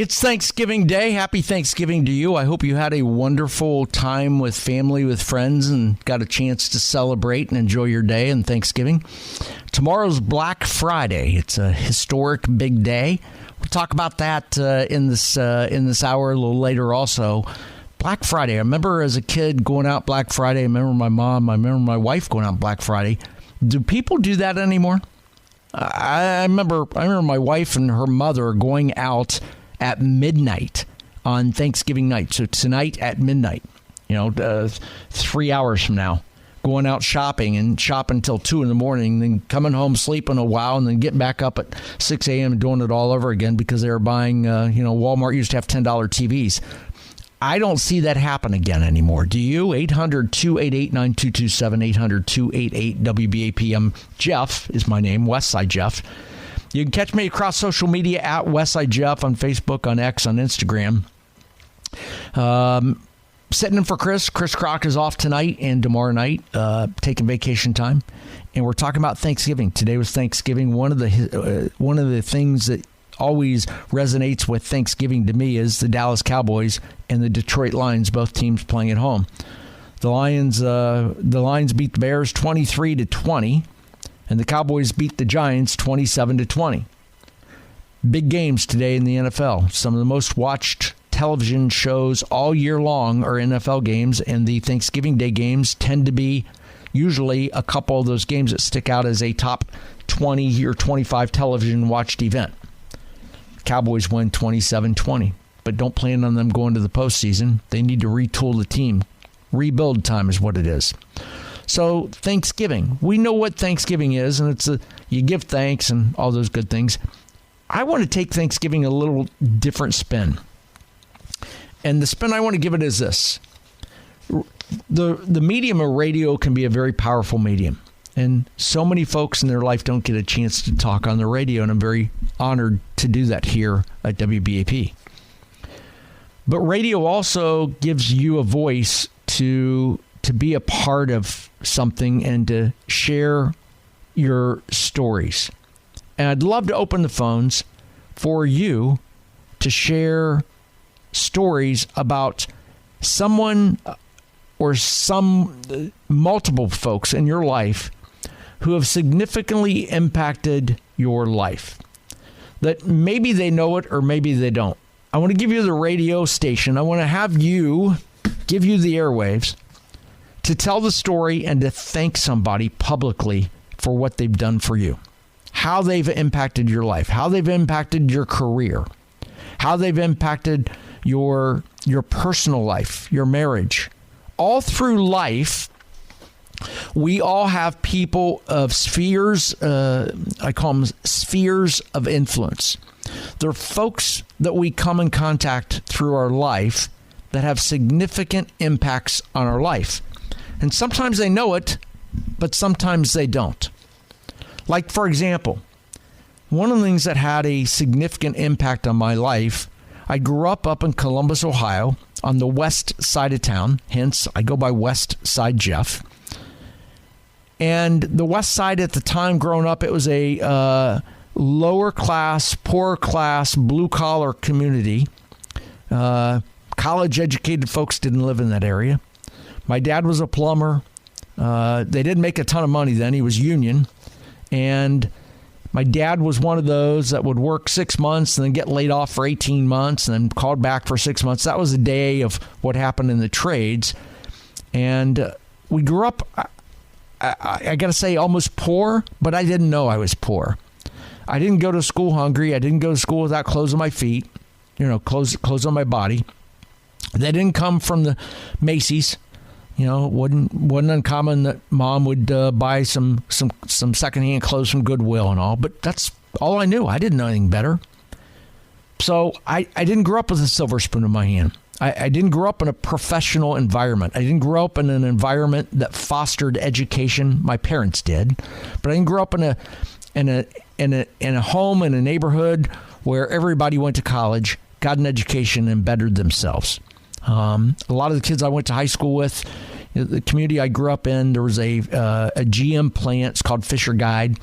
It's Thanksgiving Day. Happy Thanksgiving to you. I hope you had a wonderful time with family, with friends, and got a chance to celebrate and enjoy your day and Thanksgiving. Tomorrow's Black Friday. It's a historic big day. We'll talk about that in this hour a little later also. Black Friday. I remember as a kid going out Black Friday. I remember my mom. I remember my wife going out Black Friday. Do people do that anymore? I remember my wife and her mother going out at midnight on Thanksgiving night. So tonight at midnight, 3 hours from now, going out shopping and shop until 2 in the morning, then coming home, sleeping a while, and then getting back up at 6 a.m. and doing it all over again because they were buying, Walmart used to have $10 TVs. I don't see that happen again anymore. Do you? 800-288-9227, 800-288-WBAP. Jeff is my name, Westside Jeff. You can catch me across social media at Westside Jeff on Facebook, on X, on Instagram. Sitting in for Chris. Chris Crock is off tonight and tomorrow night, taking vacation time. And we're talking about Thanksgiving. Today was Thanksgiving. One of the things that always resonates with Thanksgiving to me is the Dallas Cowboys and the Detroit Lions, both teams playing at home. The Lions beat the Bears 23-20. And the Cowboys beat the Giants 27-20. Big games today in the NFL. Some of the most watched television shows all year long are NFL games, and the Thanksgiving Day games tend to be usually a couple of those games that stick out as a top 20 or 25 television watched event. Cowboys win 27-20, but don't plan on them going to the postseason. They need to retool the team. Rebuild time is what it is. So Thanksgiving, we know what Thanksgiving is, and you give thanks and all those good things. I want to take Thanksgiving a little different spin. And the spin I want to give it is this. The medium of radio can be a very powerful medium. And so many folks in their life don't get a chance to talk on the radio, and I'm very honored to do that here at WBAP. But radio also gives you a voice to be a part of something and to share your stories. And I'd love to open the phones for you to share stories about someone or some multiple folks in your life who have significantly impacted your life. That maybe they know it or maybe they don't. I want to give you the radio station. I want to give you the airwaves to tell the story and to thank somebody publicly for what they've done for you, how they've impacted your life, how they've impacted your career, how they've impacted your personal life, your marriage. All through life, we all have people of spheres, I call them spheres of influence. They're folks that we come in contact through our life that have significant impacts on our life. And sometimes they know it, but sometimes they don't. Like, for example, one of the things that had a significant impact on my life, I grew up in Columbus, Ohio, on the west side of town. Hence, I go by West Side Jeff. And the west side at the time growing up, it was a lower class, poorer class, blue collar community. College educated folks didn't live in that area. My dad was a plumber. They didn't make a ton of money then. He was union. And my dad was one of those that would work 6 months and then get laid off for 18 months and then called back for 6 months. That was a day of what happened in the trades. And we grew up, I got to say, almost poor, but I didn't know I was poor. I didn't go to school hungry. I didn't go to school without clothes on my feet, clothes on my body. They didn't come from the Macy's. It wasn't uncommon that mom would buy some secondhand clothes from Goodwill and all, but that's all I knew. I didn't know anything better. So I didn't grow up with a silver spoon in my hand. I didn't grow up in a professional environment. I didn't grow up in an environment that fostered education. My parents did, but I didn't grow up in a home, in a neighborhood where everybody went to college, got an education, and bettered themselves. A lot of the kids I went to high school with, the community I grew up in, there was a GM plant. It's called Fisher Guide.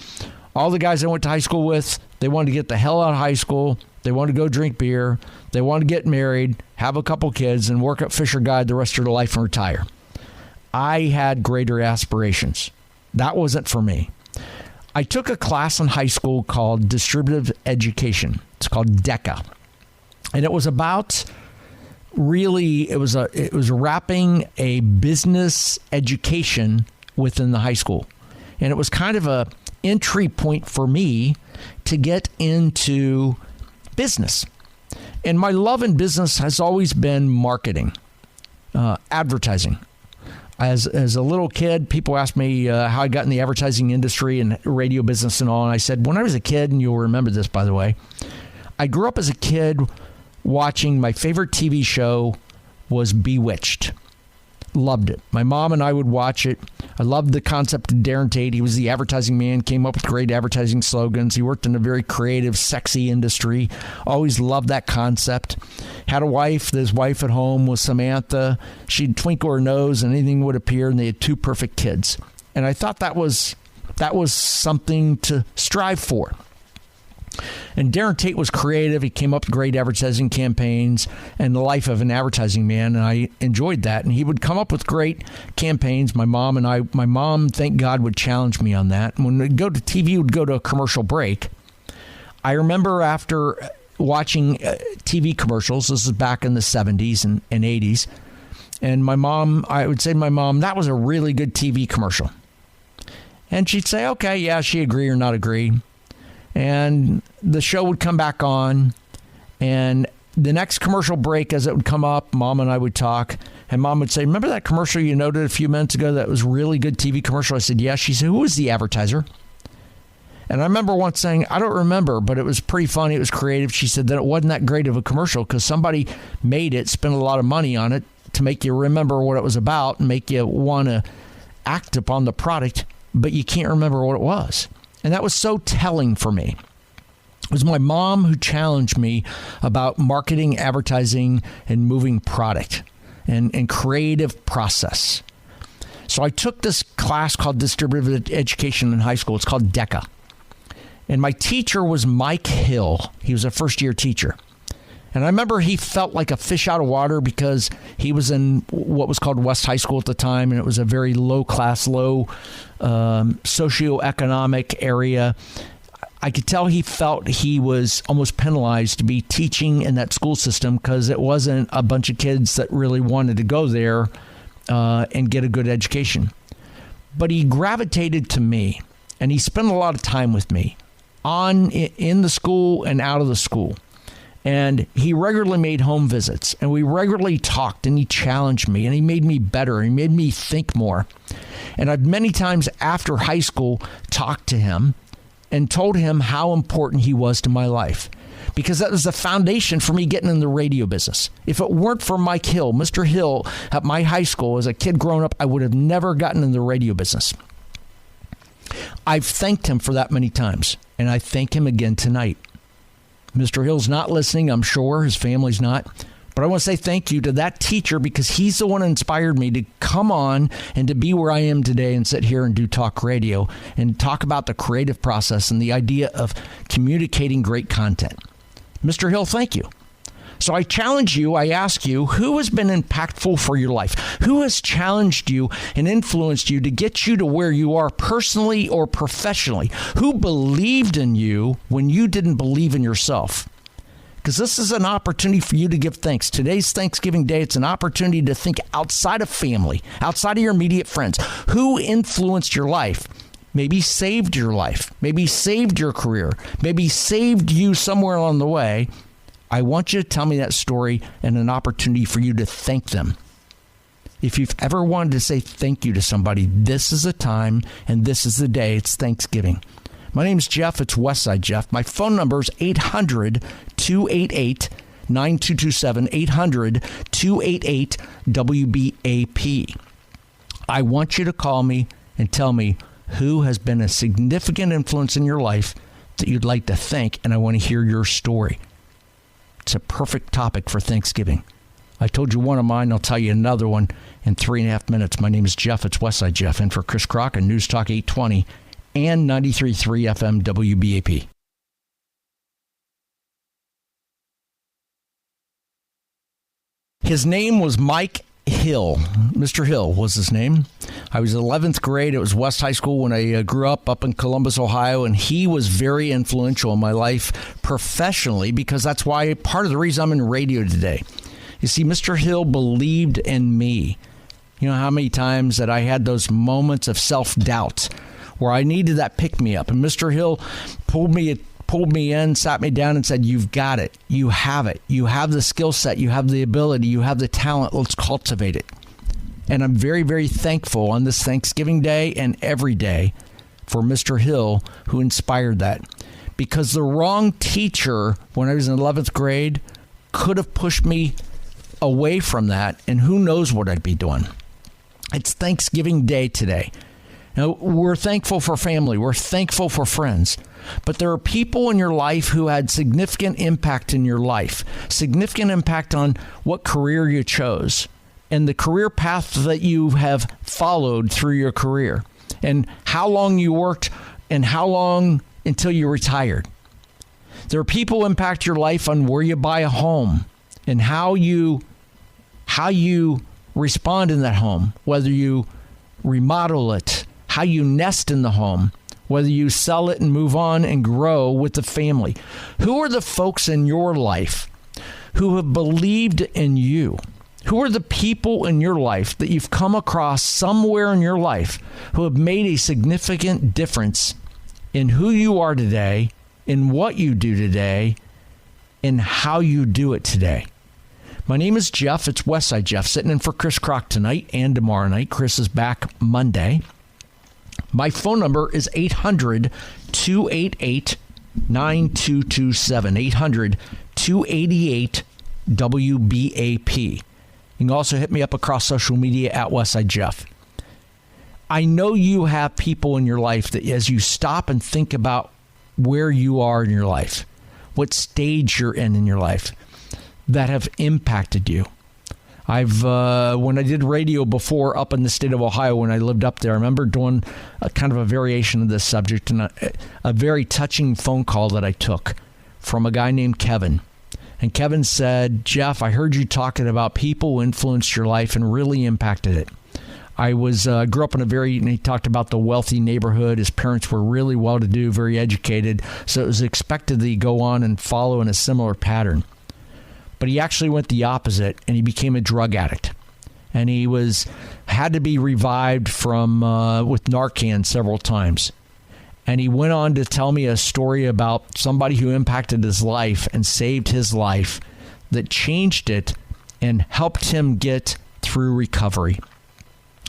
All the guys I went to high school with, they wanted to get the hell out of high school. They want to go drink beer. They want to get married, have a couple kids, and work at Fisher Guide the rest of their life and retire. I had greater aspirations. That wasn't for me. I took a class in high school called Distributive Education. It's called DECA. And it was about it was wrapping a business education within the high school. And it was kind of a entry point for me to get into business. And my love in business has always been marketing, advertising. As a little kid, people asked me how I got in the advertising industry and radio business and all. And I said, when I was a kid, and you'll remember this, by the way, I grew up as a kid watching my favorite TV show was Bewitched. Loved it. My mom and I would watch it. I loved the concept of Darren Tate. He was the advertising man, came up with great advertising slogans. He worked in a very creative, sexy industry. Always loved that concept. Had a wife. His wife at home was Samantha. She'd twinkle her nose and anything would appear, and they had 2 perfect kids. And I thought that was something to strive for. And Darren Tate was creative. He came up with great advertising campaigns and the life of an advertising man, and I enjoyed that. And he would come up with great campaigns. My mom, thank God, would challenge me on that. And when we'd go to TV, we'd go to a commercial break. I remember after watching TV commercials, this is back in the 70s and 80s, and I would say to my mom, that was a really good TV commercial. And she'd say, okay, yeah, she agree or not agree. And the show would come back on, and the next commercial break, as it would come up, Mom and I would talk, and Mom would say, remember that commercial you noted a few minutes ago that was a really good TV commercial? I said, yes. She said, who was the advertiser? And I remember once saying, I don't remember, but it was pretty funny. It was creative. She said that it wasn't that great of a commercial because somebody made it, spent a lot of money on it to make you remember what it was about and make you want to act upon the product, but you can't remember what it was. And that was so telling for me. It was my mom who challenged me about marketing, advertising, and moving product and creative process. So I took this class called Distributive Education in high school. It's called DECA. And my teacher was Mike Hill. He was a first-year teacher. And I remember he felt like a fish out of water because he was in what was called West High School at the time, and it was a very low-class, low socioeconomic area. I could tell he felt he was almost penalized to be teaching in that school system because it wasn't a bunch of kids that really wanted to go there and get a good education. But he gravitated to me, and he spent a lot of time with me in the school and out of the school. And he regularly made home visits, and we regularly talked, and he challenged me, and he made me better. He made me think more. And I've many times after high school talked to him and told him how important he was to my life, because that was the foundation for me getting in the radio business. If it weren't for Mike Hill, Mr. Hill, at my high school as a kid growing up, I would have never gotten in the radio business. I've thanked him for that many times, and I thank him again tonight. Mr. Hill's not listening, I'm sure. His family's not. But I want to say thank you to that teacher because he's the one who inspired me to come on and to be where I am today and sit here and do talk radio and talk about the creative process and the idea of communicating great content. Mr. Hill, thank you. So I challenge you, I ask you, who has been impactful for your life? Who has challenged you and influenced you to get you to where you are personally or professionally? Who believed in you when you didn't believe in yourself? Because this is an opportunity for you to give thanks. Today's Thanksgiving Day. It's an opportunity to think outside of family, outside of your immediate friends. Who influenced your life? Maybe saved your life. Maybe saved your career. Maybe saved you somewhere along the way. I want you to tell me that story and an opportunity for you to thank them. If you've ever wanted to say thank you to somebody, this is the time and this is the day. It's Thanksgiving. My name is Jeff. It's Westside Jeff. My phone number is 800-288-9227, 800-288-WBAP. I want you to call me and tell me who has been a significant influence in your life that you'd like to thank, and I want to hear your story. It's a perfect topic for Thanksgiving. I told you one of mine. I'll tell you another one in 3.5 minutes. My name is Jeff. It's Westside Jeff. And for Chris Crock on News Talk 820 and 93.3 FM WBAP. His name was Mike Hill. Mr. Hill was his name. I was 11th grade. It was West High School when I grew up in Columbus, Ohio, and he was very influential in my life professionally because that's why part of the reason I'm in radio today. You see, Mr. Hill believed in me. You know how many times that I had those moments of self-doubt where I needed that pick-me-up, and Mr. Hill pulled me in, sat me down, and said, "You've got it. You have it. You have the skill set. You have the ability. You have the talent. Let's cultivate it." And I'm very, very thankful on this Thanksgiving Day and every day for Mr. Hill, who inspired that. Because the wrong teacher when I was in 11th grade could have pushed me away from that, and who knows what I'd be doing. It's Thanksgiving Day today. Now, we're thankful for family. We're thankful for friends. But there are people in your life who had significant impact in your life, significant impact on what career you chose and the career path that you have followed through your career and how long you worked and how long until you retired. There are people who impact your life on where you buy a home and how you respond in that home, whether you remodel it, how you nest in the home, whether you sell it and move on and grow with the family. Who are the folks in your life who have believed in you? Who are the people in your life that you've come across somewhere in your life who have made a significant difference in who you are today, in what you do today, and how you do it today? My name is Jeff. It's Westside Jeff, sitting in for Chris Crock tonight and tomorrow night. Chris is back Monday. My phone number is 800-288-9227, 800-288-WBAP. You can also hit me up across social media at Westside Jeff. I know you have people in your life that as you stop and think about where you are in your life, what stage you're in your life, that have impacted you. I've when I did radio before up in the state of Ohio, when I lived up there, I remember doing a kind of a variation of this subject and a very touching phone call that I took from a guy named Kevin. And Kevin said, "Jeff, I heard you talking about people who influenced your life and really impacted it. I grew up in and he talked about the wealthy neighborhood. His parents were really well-to-do, very educated, so it was expected that he'd go on and follow in a similar pattern. But he actually went the opposite, and he became a drug addict. And he had to be revived from with Narcan several times. And he went on to tell me a story about somebody who impacted his life and saved his life, that changed it and helped him get through recovery.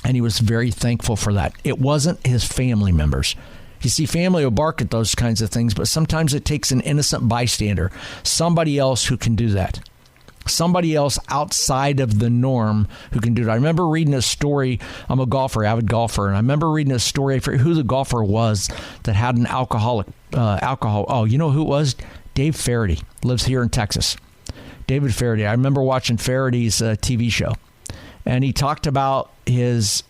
And he was very thankful for that. It wasn't his family members. You see, family will bark at those kinds of things, but sometimes it takes an innocent bystander, somebody else who can do that. Somebody else outside of the norm who can do it. I remember reading a story. I'm a golfer, avid golfer, and I remember reading a story. I forget who the golfer was that had an alcohol. Oh, you know who it was? Dave Faraday lives here in Texas. David Faraday. I remember watching Faraday's TV show, and he talked about his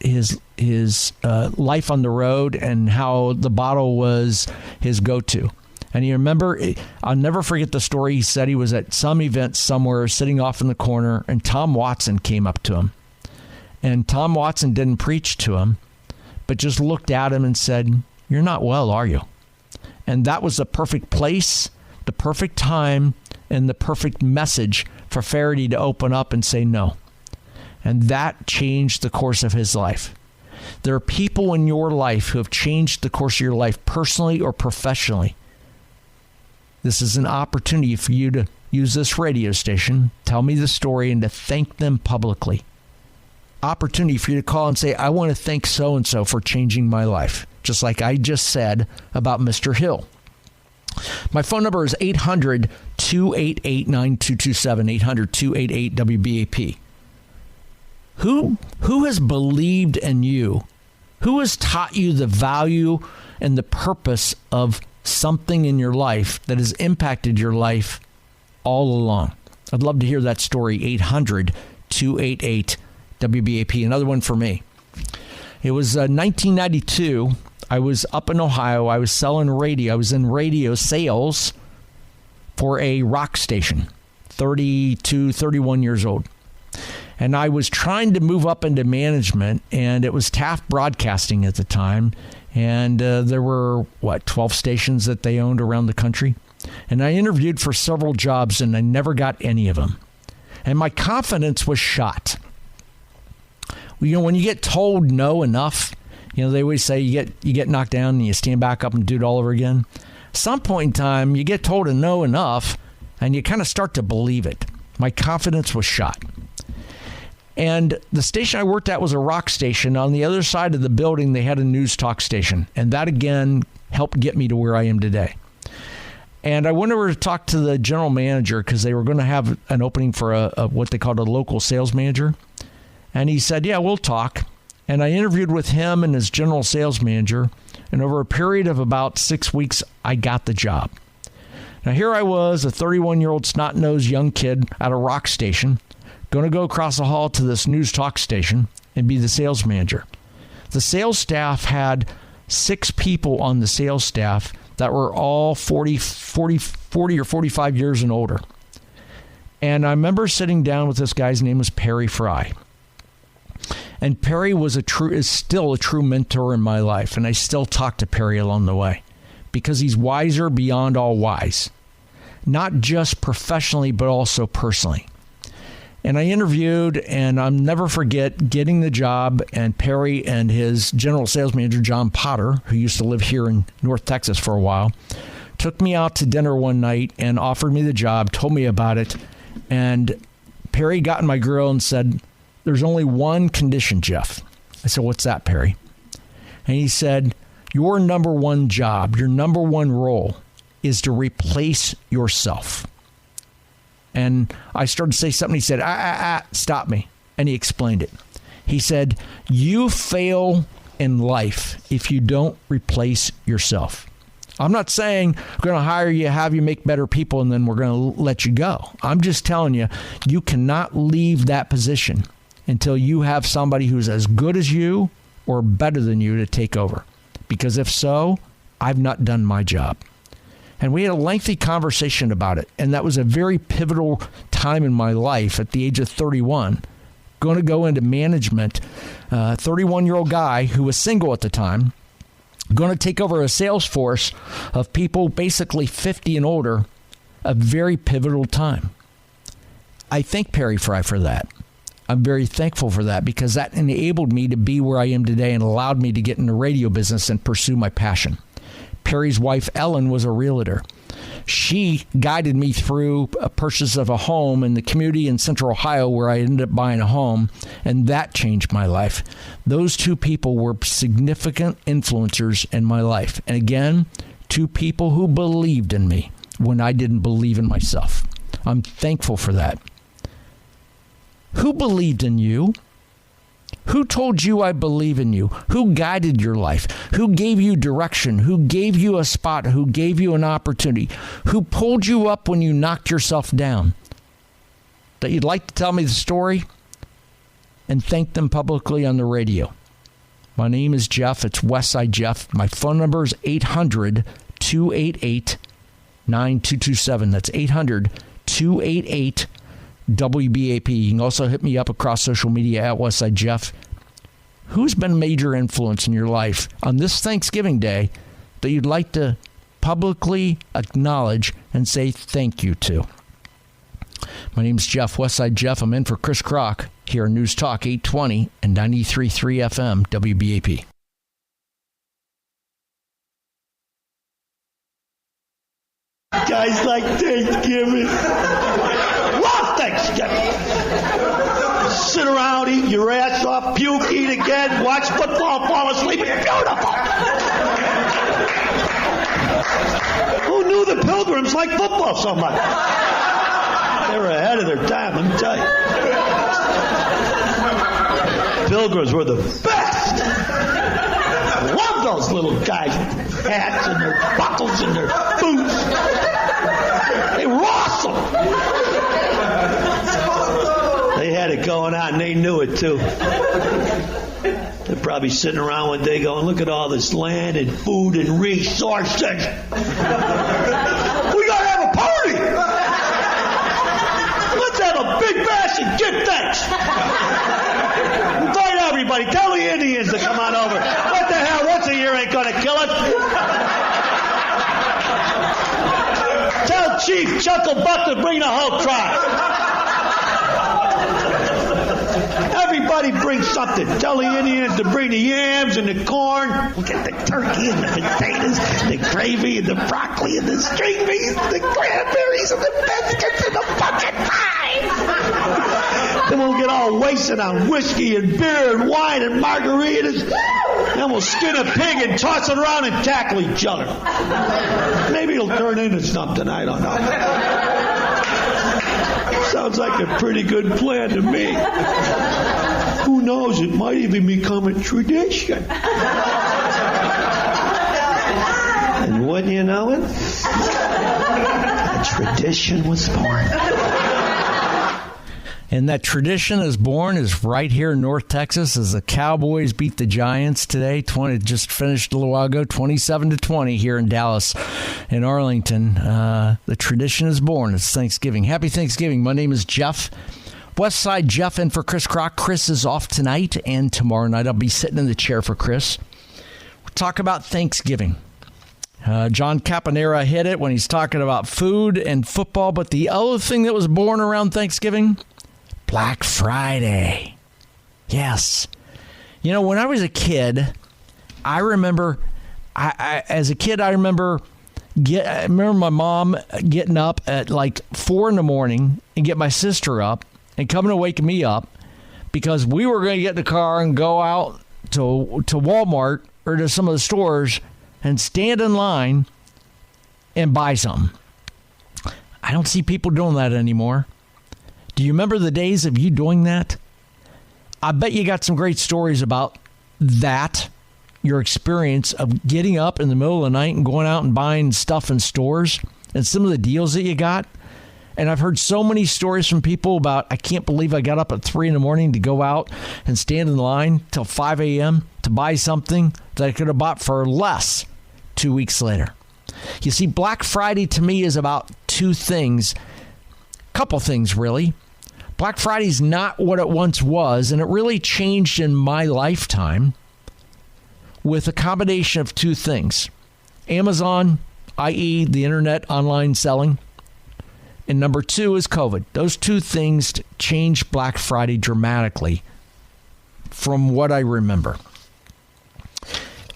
life on the road and how the bottle was his go-to. And you remember, I'll never forget the story. He said he was at some event somewhere, sitting off in the corner, and Tom Watson came up to him. And Tom Watson didn't preach to him, but just looked at him and said, "You're not well, are you?" And that was the perfect place, the perfect time, and the perfect message for Faraday to open up and say no. And that changed the course of his life. There are people in your life who have changed the course of your life personally or professionally. This is an opportunity for you to use this radio station, tell me the story, and to thank them publicly. Opportunity for you to call and say, "I want to thank so-and-so for changing my life," just like I just said about Mr. Hill. My phone number is 800-288-9227, 800-288-WBAP. Who has believed in you? Who has taught you the value and the purpose of something in your life that has impacted your life all along? I'd love to hear that story. 800-288-WBAP. Another one for me. It was 1992. I was up in Ohio. I was selling radio. I was in radio sales for a rock station, 32, 31 years old. And I was trying to move up into management, and it was Taft Broadcasting at the time. And there were, 12 stations that they owned around the country. And I interviewed for several jobs, and I never got any of them. And my confidence was shot. When you get told no enough, they always say you get knocked down and you stand back up and do it all over again. Some point in time, you get told no enough, and you kind of start to believe it. My confidence was shot. And the station I worked at was a rock station. On the other side of the building, they had a news talk station. And that, again, helped get me to where I am today. And I went over to talk to the general manager because they were going to have an opening for a what they called a local sales manager. And he said, yeah, we'll talk. And I interviewed with him and his general sales manager. And over a period of about 6 weeks, I got the job. Now, here I was, a 31-year-old snot-nosed young kid at a rock station, going to go across the hall to this news talk station and be the sales manager. The sales staff had 6 people on the sales staff that were all 40 or 45 years and older. And I remember sitting down with this guy's name was Perry Fry. And Perry is still a true mentor in my life. And I still talk to Perry along the way because he's wiser beyond all wise, not just professionally, but also personally. And I interviewed, and I'll never forget getting the job, and Perry and his general sales manager, John Potter, who used to live here in North Texas for a while, took me out to dinner one night and offered me the job, told me about it. And Perry got in my grill and said, there's only one condition, Jeff. I said, what's that, Perry? And he said, your number one job, your number one role is to replace yourself. And I started to say something. He said, stop me. And he explained it. He said, you fail in life if you don't replace yourself. I'm not saying we're going to hire you, have you make better people, and then we're going to let you go. I'm just telling you, you cannot leave that position until you have somebody who's as good as you or better than you to take over. Because if so, I've not done my job. And we had a lengthy conversation about it. And that was a very pivotal time in my life at the age of 31. Going to go into management, 31-year-old guy who was single at the time, going to take over a sales force of people basically 50 and older, a very pivotal time. I thank Perry Fry for that. I'm very thankful for that because that enabled me to be where I am today and allowed me to get in the radio business and pursue my passion. Perry's wife, Ellen, was a realtor. She guided me through a purchase of a home in the community in Central Ohio where I ended up buying a home, and that changed my life. Those two people were significant influencers in my life. And again, two people who believed in me when I didn't believe in myself. I'm thankful for that. Who believed in you? Who told you I believe in you? Who guided your life? Who gave you direction? Who gave you a spot? Who gave you an opportunity? Who pulled you up when you knocked yourself down? That you'd like to tell me the story and thank them publicly on the radio. My name is Jeff. It's Westside Jeff. My phone number is 800-288-9227. That's 800-288-WBAP. You can also hit me up across social media at Westside Jeff. Who's been a major influence in your life on this Thanksgiving Day that you'd like to publicly acknowledge and say thank you to? My name's Jeff, Westside Jeff. I'm in for Chris Kroc here on News Talk 820 and 93.3 FM WBAP. Guys like Thanksgiving. Love Thanksgiving. Sit around, eat your ass off, puke, eat again, watch football, fall asleep. It's beautiful. Who knew the Pilgrims liked football so much? They were ahead of their time, let me tell you. Pilgrims were the best. Love those little guys with hats and their buckles and their boots. They were awesome. They had it going on, and they knew it too. They're probably sitting around one day going, look at all this land and food and resources. We got to have a party. Let's have a big bash and give thanks. Uncle Buck to bring the whole tribe. Everybody brings something. Tell the Indians to bring the yams and the corn. We'll get the turkey and the potatoes, the gravy and the broccoli and the string beans, the cranberries and the biscuits and the pumpkin pie. Then we'll get all wasted on whiskey and beer and wine and margaritas. Then we'll skin a pig and toss it around and tackle each other. Maybe it'll turn into something. I don't know. Sounds like a pretty good plan to me. Who knows? It might even become a tradition. And wouldn't you know it? A tradition was born. And that tradition is born is right here in North Texas as the Cowboys beat the Giants today. Just finished a little while ago, 27-20 here in Dallas and Arlington. The tradition is born. It's Thanksgiving. Happy Thanksgiving. My name is Jeff. Westside Jeff in for Chris Crock. Chris is off tonight, and tomorrow night I'll be sitting in the chair for Chris. We'll talk about Thanksgiving. John Caponera hit it when he's talking about food and football, but the other thing that was born around Thanksgiving, Black Friday. Yes. You know, when I was a kid, I remember my mom getting up at like 4 a.m. and get my sister up and coming to wake me up because we were going to get in the car and go out to Walmart or to some of the stores and stand in line and buy something. I don't see people doing that anymore. Do you remember the days of you doing that? I bet you got some great stories about that, your experience of getting up in the middle of the night and going out and buying stuff in stores and some of the deals that you got. And I've heard so many stories from people about, I can't believe I got up at 3 a.m. to go out and stand in line till 5 a.m. to buy something that I could have bought for less 2 weeks later. You see, Black Friday to me is about two things, couple things really. Black Friday's not what it once was, and it really changed in my lifetime with a combination of two things. Amazon, i.e. the internet online selling, and number two is COVID. Those two things changed Black Friday dramatically from what I remember.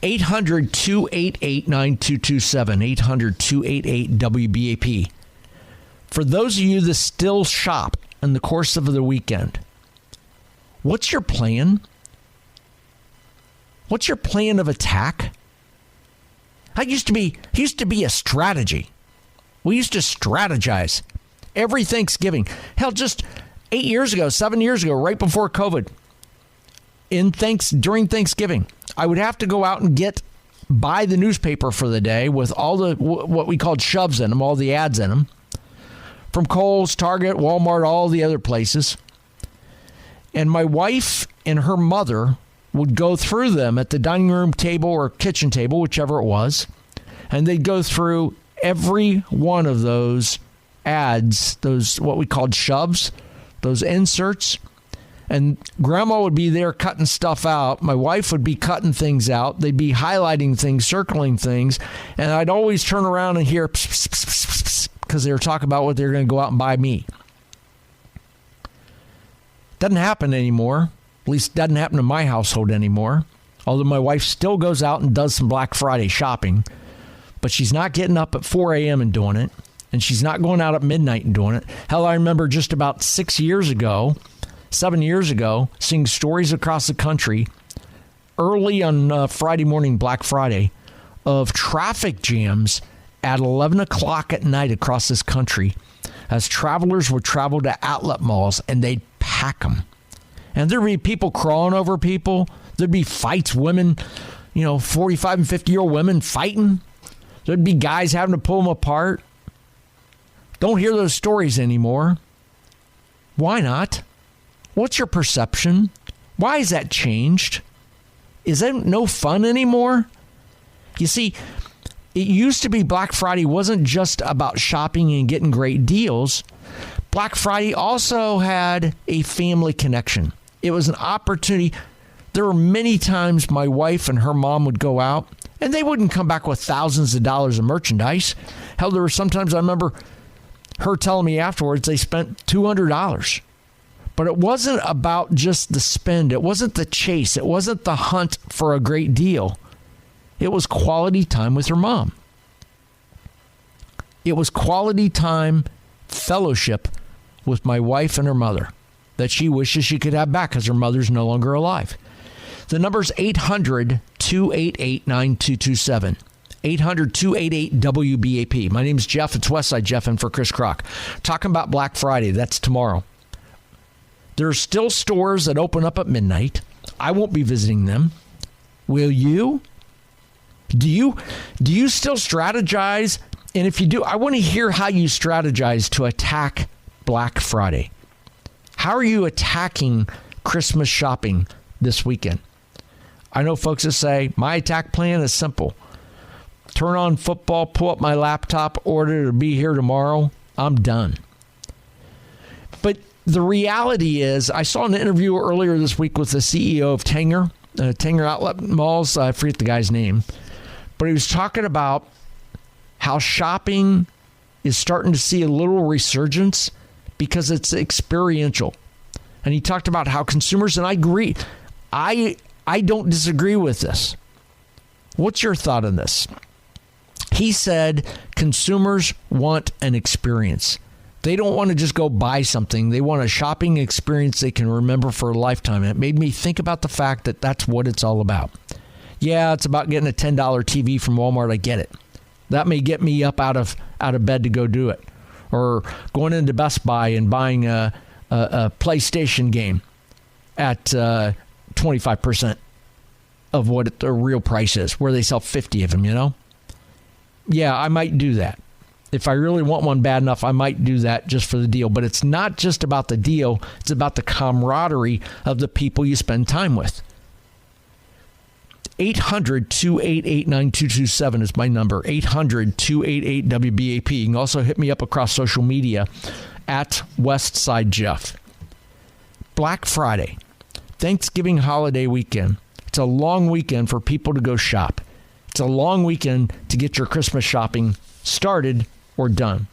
800-288-9227, 800-288-WBAP. For those of you that still shop in the course of the weekend, what's your plan? What's your plan of attack? It used to be a strategy. We used to strategize every Thanksgiving. Hell, just 8 years ago, 7 years ago, right before COVID, during Thanksgiving, I would have to go out and buy the newspaper for the day with all the what we called shoves in them, all the ads in them, from Kohl's, Target, Walmart, all the other places. And my wife and her mother would go through them at the dining room table or kitchen table, whichever it was, and they'd go through every one of those ads, those what we called shoves, those inserts. And Grandma would be there cutting stuff out. My wife would be cutting things out. They'd be highlighting things, circling things. And I'd always turn around and hear pss, pss, pss, pss, pss, because they were talking about what they were going to go out and buy me. Doesn't happen anymore. At least doesn't happen in my household anymore. Although my wife still goes out and does some Black Friday shopping. But she's not getting up at 4 a.m. and doing it. And she's not going out at midnight and doing it. Hell, I remember just about 7 years ago, seeing stories across the country early on Friday morning, Black Friday, of traffic jams at 11 o'clock at night across this country as travelers would travel to outlet malls and they'd pack them. And there'd be people crawling over people. There'd be fights, women, 45 and 50-year-old women fighting. There'd be guys having to pull them apart. Don't hear those stories anymore. Why not? What's your perception? Why has that changed? Is that no fun anymore? You see, it used to be Black Friday wasn't just about shopping and getting great deals. Black Friday also had a family connection. It was an opportunity. There were many times my wife and her mom would go out and they wouldn't come back with thousands of dollars of merchandise. Hell, there were sometimes I remember her telling me afterwards they spent $200. But it wasn't about just the spend. It wasn't the chase. It wasn't the hunt for a great deal. It was quality time with her mom. It was quality time, fellowship with my wife and her mother that she wishes she could have back because her mother's no longer alive. The number is 800-288-9227. 800-288-WBAP. My name is Jeff. It's Westside Jeff and for Chris Crock. Talking about Black Friday. That's tomorrow. There are still stores that open up at midnight. I won't be visiting them. Will you? Do you still strategize? And if you do, I want to hear how you strategize to attack Black Friday. How are you attacking Christmas shopping this weekend? I know folks that say, my attack plan is simple. Turn on football, pull up my laptop, order to be here tomorrow. I'm done. But the reality is, I saw an interview earlier this week with the CEO of Tanger Outlet Malls. I forget the guy's name. But he was talking about how shopping is starting to see a little resurgence because it's experiential. And he talked about how consumers, and I agree, I don't disagree with this. What's your thought on this? He said consumers want an experience. They don't want to just go buy something. They want a shopping experience they can remember for a lifetime. And it made me think about the fact that that's what it's all about. Yeah, it's about getting a $10 TV from Walmart. I get it. That may get me up out of bed to go do it. Or going into Best Buy and buying a PlayStation game at 25% of what the real price is, where they sell 50 of them, you know? Yeah, I might do that. If I really want one bad enough, I might do that just for the deal. But it's not just about the deal. It's about the camaraderie of the people you spend time with. 800-288-9227 is my number. 800-288-WBAP. You can also hit me up across social media at Westside Jeff. Black Friday, Thanksgiving holiday weekend. It's a long weekend for people to go shop. It's a long weekend to get your Christmas shopping started or done.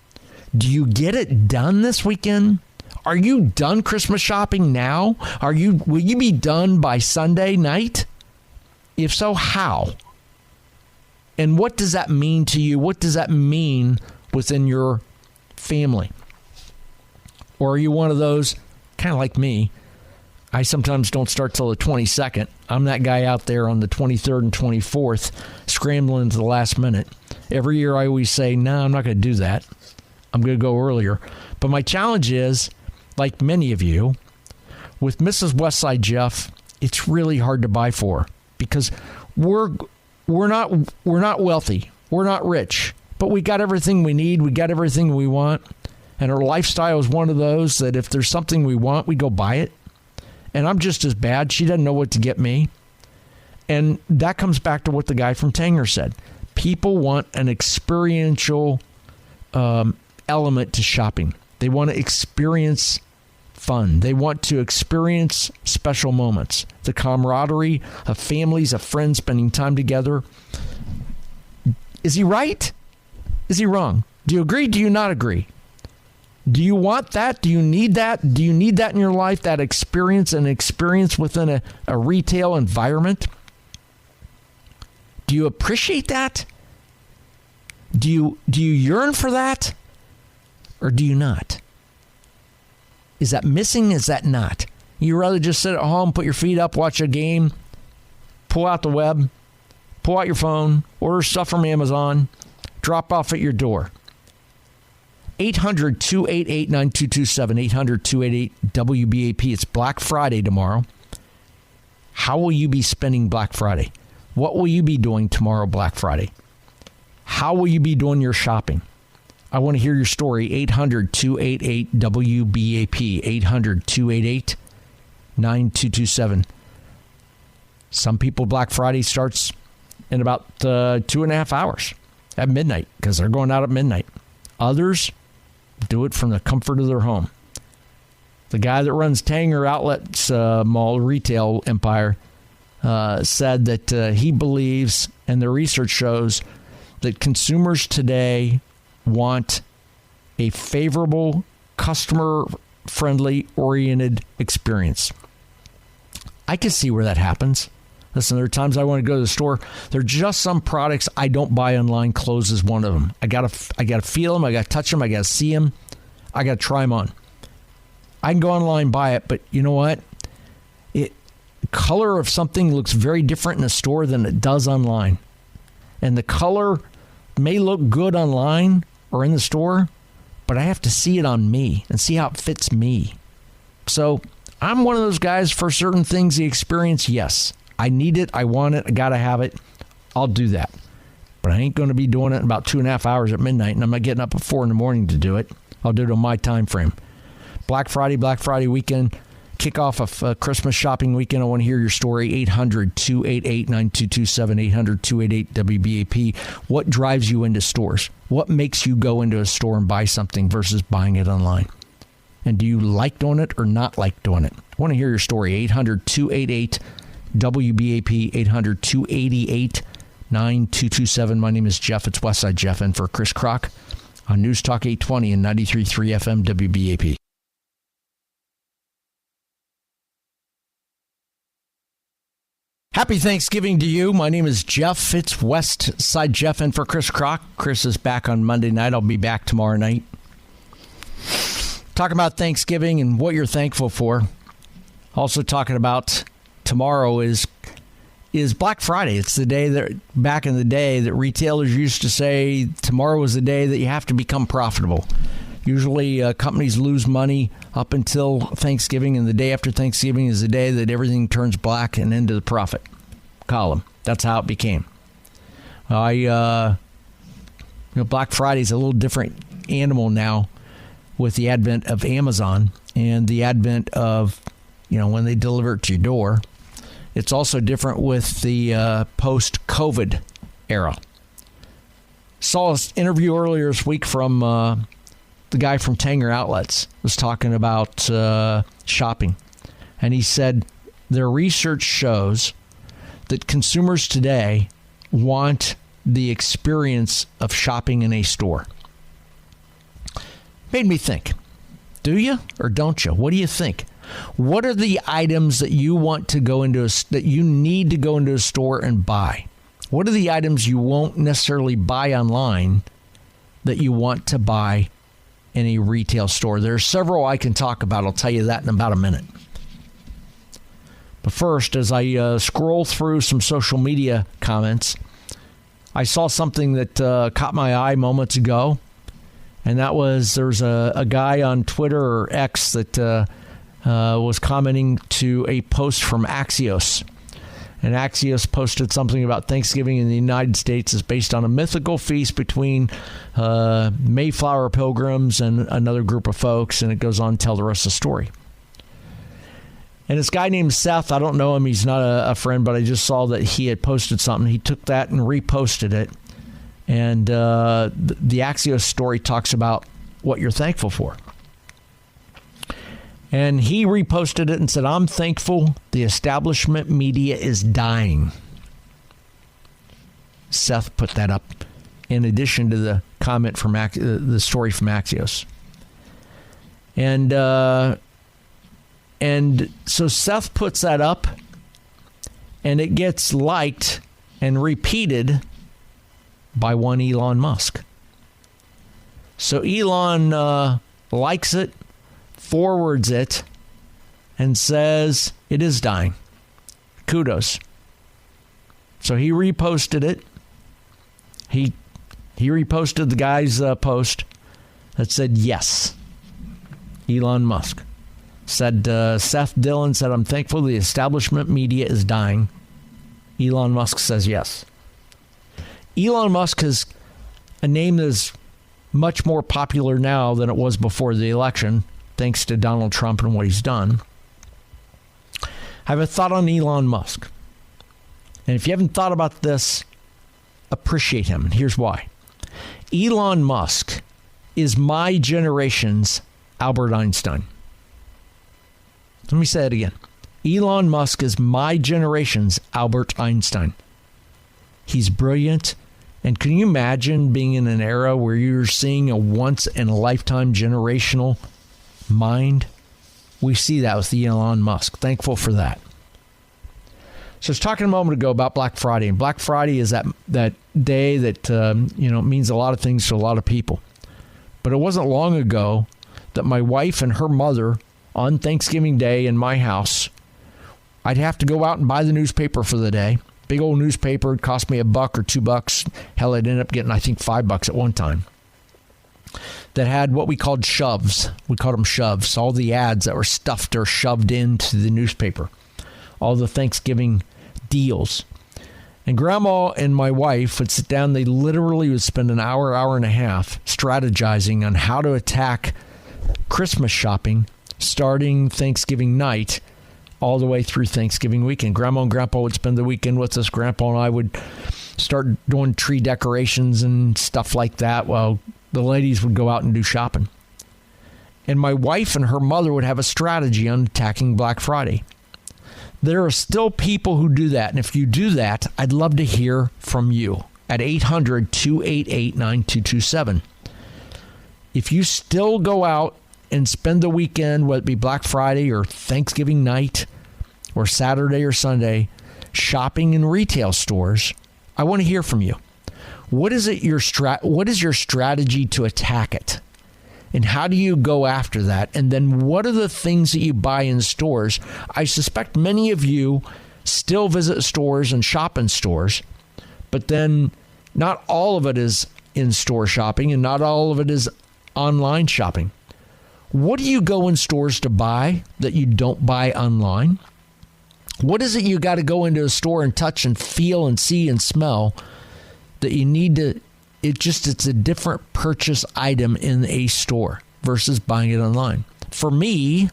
Do you get it done this weekend? Are you done Christmas shopping now? Will you be done by Sunday night? If so, how? And what does that mean to you? What does that mean within your family? Or are you one of those, kind of like me, I sometimes don't start till the 22nd. I'm that guy out there on the 23rd and 24th, scrambling to the last minute. Every year I always say, no, I'm not going to do that. I'm going to go earlier. But my challenge is, like many of you, with Mrs. Westside Jeff, it's really hard to buy for because we're not wealthy. We're not rich, but we got everything we need. We got everything we want. And our lifestyle is one of those that if there's something we want, we go buy it. And I'm just as bad. She doesn't know what to get me. And that comes back to what the guy from Tanger said. People want an experiential element to shopping. They want to experience fun. They want to experience special moments. The camaraderie of families, of friends spending time together. Is he right? Is he wrong? Do you agree? Do you not agree? Do you want that? Do you need that? Do you need that in your life, that experience, an experience within a retail environment? Do you appreciate that? Do you yearn for that? Or do you not? Is that missing? Is that not? You rather just sit at home, put your feet up, watch a game, pull out the web, pull out your phone, order stuff from Amazon, drop off at your door. 800-288-9227, 800-288-WBAP. It's Black Friday tomorrow. How will you be spending Black Friday? What will you be doing tomorrow, Black Friday? How will you be doing your shopping? I want to hear your story. 800-288-WBAP, 800-288-9227. Some people, Black Friday starts in about 2.5 hours at midnight because they're going out at midnight. Others do it from the comfort of their home. The guy that runs Tanger Outlets Mall retail empire said that he believes, and the research shows, that consumers today want a favorable, customer-friendly, oriented experience. I can see where that happens. Listen, there are times I want to go to the store. There are just some products I don't buy online. Clothes is one of them. I gotta feel them. I gotta touch them. I gotta see them. I gotta try them on. I can go online, buy it, but you know what? Color of something looks very different in a store than it does online. And the color may look good online or in the store, but I have to see it on me and see how it fits me. So I'm one of those guys for certain things, the experience, yes. I need it. I want it. I got to have it. I'll do that. But I ain't going to be doing it in about 2.5 hours at midnight, and I'm not getting up at 4 in to do it. I'll do it on my time frame. Black Friday weekend, kickoff of Christmas shopping weekend. I want to hear your story. 800-288-9227, 800-288-WBAP. What drives you into stores? What makes you go into a store and buy something versus buying it online? And do you like doing it or not like doing it? I want to hear your story. 800-288-WBAP, 800-288-9227. My name is Jeff. It's Westside Jeff, and for Chris Crock on News Talk 820 and 93.3 FM WBAP. Happy Thanksgiving to you. My name is Jeff. It's West Side Jeff, and for Chris Crock. Chris is back on Monday night. I'll be back tomorrow night. Talking about Thanksgiving and what you're thankful for. Also talking about tomorrow is Black Friday. It's the day that back in the day that retailers used to say tomorrow was the day that you have to become profitable. Usually companies lose money up until Thanksgiving, and the day after Thanksgiving is the day that everything turns black and into the profit column. That's how it became. Black Friday is a little different animal now with the advent of Amazon and the advent of, when they deliver it to your door. It's also different with the post-COVID era. Saw an interview earlier this week from the guy from Tanger Outlets. Was talking about shopping. And he said their research shows that consumers today want the experience of shopping in a store. Made me think, do you or don't you? What do you think? What are the items that you want to go into that you need to go into a store and buy? What are the items you won't necessarily buy online that you want to buy in a retail store? There are several I can talk about. I'll tell you that in about a minute. But first, as I scroll through some social media comments, I saw something that caught my eye moments ago. And that was, there's a guy on Twitter or X that was commenting to a post from Axios. And Axios posted something about Thanksgiving in the United States is based on a mythical feast between Mayflower pilgrims and another group of folks. And it goes on to tell the rest of the story. And this guy named Seth, I don't know him. He's not a friend, but I just saw that he had posted something. He took that and reposted it. And the Axios story talks about what you're thankful for. And he reposted it and said, I'm thankful the establishment media is dying. Seth put that up in addition to the comment from the story from Axios. And so Seth puts that up, and it gets liked and repeated by one Elon Musk. So Elon likes it, forwards it, and says it is dying. Kudos. So he reposted it. He reposted the guy's post that said yes. Elon Musk said, Seth Dillon said, I'm thankful the establishment media is dying. Elon Musk says yes. Elon Musk is a name that is much more popular now than it was before the election, thanks to Donald Trump and what he's done. I have a thought on Elon Musk. And if you haven't thought about this, appreciate him. And here's why. Elon Musk is my generation's Albert Einstein. Let me say it again. Elon Musk is my generation's Albert Einstein. He's brilliant. And can you imagine being in an era where you're seeing a once-in-a-lifetime generational mind? We see that with Elon Musk. Thankful for that. So I was talking a moment ago about Black Friday. And Black Friday is that day that means a lot of things to a lot of people. But it wasn't long ago that my wife and her mother on Thanksgiving Day in my house, I'd have to go out and buy the newspaper for the day. Big old newspaper. It cost me $1 or $2. Hell, I'd end up getting, I think, $5 at one time. That had what we called shoves. We called them shoves. All the ads that were stuffed or shoved into the newspaper. All the Thanksgiving deals. And Grandma and my wife would sit down. They literally would spend an hour and a half strategizing on how to attack Christmas shopping starting Thanksgiving night all the way through Thanksgiving weekend. Grandma and Grandpa would spend the weekend with us. Grandpa and I would start doing tree decorations and stuff like that while the ladies would go out and do shopping. And my wife and her mother would have a strategy on attacking Black Friday. There are still people who do that. And if you do that, I'd love to hear from you at 800-288-9227. If you still go out and spend the weekend, whether it be Black Friday or Thanksgiving night or Saturday or Sunday, shopping in retail stores, I want to hear from you. What is your strategy to attack it? And how do you go after that? And then what are the things that you buy in stores? I suspect many of you still visit stores and shop in stores, but then not all of it is in-store shopping and not all of it is online shopping. What do you go in stores to buy that you don't buy online? What is it you got to go into a store and touch and feel and see and smell that you need to? It's a different purchase item in a store versus buying it online. For me,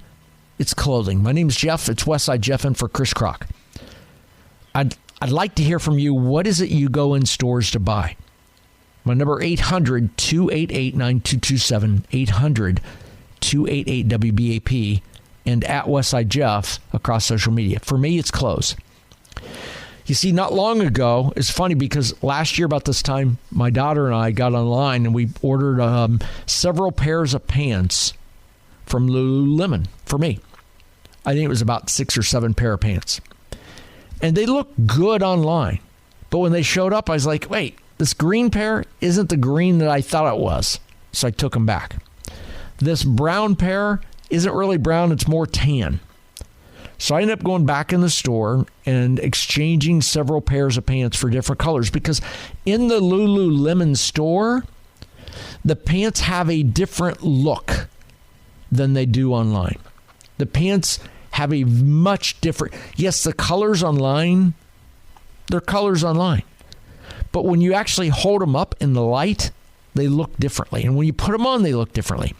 it's clothing. My name's Jeff. It's Westside Jeff in for Chris Crock. I'd like to hear from you. What is it you go in stores to buy? My number 800-288-9227, 800-288-WBAP, and at Westside Jeff across social media. For me, it's clothes. You see, not long ago, it's funny because last year about this time, my daughter and I got online and we ordered several pairs of pants from Lululemon for me. I think it was about 6 or 7 pair of pants. And they looked good online. But when they showed up, I was like, wait, this green pair isn't the green that I thought it was. So I took them back. This brown pair isn't really brown, it's more tan. So I ended up going back in the store and exchanging several pairs of pants for different colors because in the Lululemon store, the pants have a different look than they do online. The pants have a much different, yes, the colors online, they're colors online. But when you actually hold them up in the light, they look differently. And when you put them on, they look differently.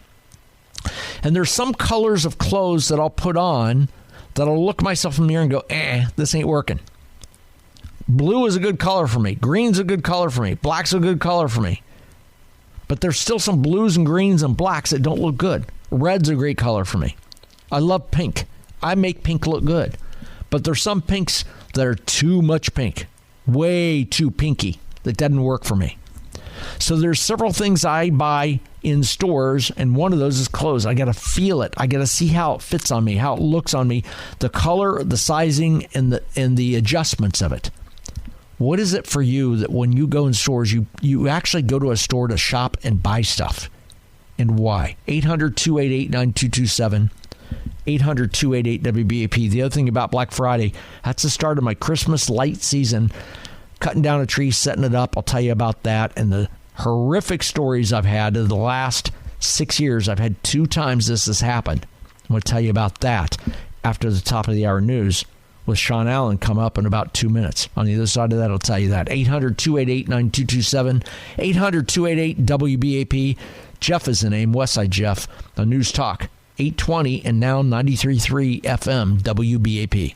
And there's some colors of clothes that I'll put on that I'll look myself in the mirror and go, this ain't working. Blue is a good color for me. Green's a good color for me. Black's a good color for me. But there's still some blues and greens and blacks that don't look good. Red's a great color for me. I love pink. I make pink look good. But there's some pinks that are too much pink. Way too pinky. That doesn't work for me. So there's several things I buy in stores, and one of those is clothes. I got to feel it. I got to see how it fits on me, how it looks on me, the color, the sizing, and the adjustments of it. What is it for you that when you go in stores, you actually go to a store to shop and buy stuff? And why? 800-288-9227, 800-288-WBAP. The other thing about Black Friday, that's the start of my Christmas light season. Cutting down a tree, setting it up. I'll tell you about that and the horrific stories I've had in the last 6 years. I've had 2 times this has happened. I'm going to tell you about that after the top of the hour news with Sean Allen come up in about 2 minutes. On the other side of that, I'll tell you that. 800-288-9227, 800-288-WBAP. Jeff is the name, Westside Jeff, the News Talk, 820 and now 93.3 FM, WBAP.